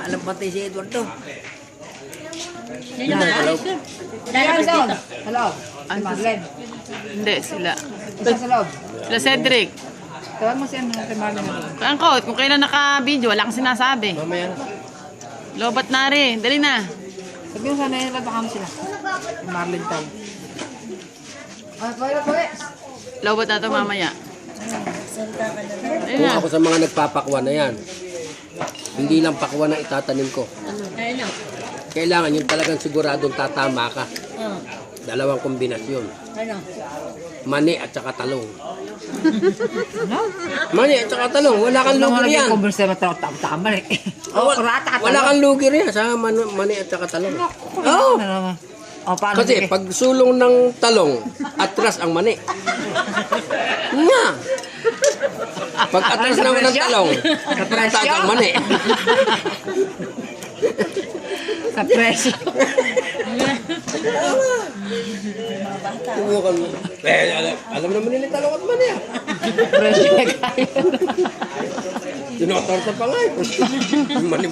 Alam pati si Edward to. Yan yung maalis yun. Lalabas dito. Sa loob. Si Marlene. Hindi, sila. Isa sa loob. Sila Cedric. Tawag mo siya ng kay Marlene na rin. Angkot, kung kailan naka-video, wala kang sinasabi. Mamaya. Lobat na rin. Dali na. Sabi mo sana yun, baka mo sila. Si Marlene tayo. Ah, pwede. Lobat na to mamaya. Dali Kung na. ako sa mga nagpapakwa na yan, hindi lang pakwa na itatanim ko. Ayun o. Kailangan yung talagang siguradong tatama ka. Oh. Dalawang kombinasyon. Ano? Mani at saka talong. Mani at saka talong. Wala kang Ano nga lugi naging yan. converse na tama eh. Wala kang lugi rin sa mani at saka talong. Oo. Oh, paano Kasi sige? pag sulong ng talong, atras ang mani. Nga. Pag atras Sa naman ng presyo? talong, Sa presyo? taas ang mani. Sa presyo. Subukan mo. Alam naman nila talong at mani ah. Presyo na kaya. Tinotorta pa nga eh. Mani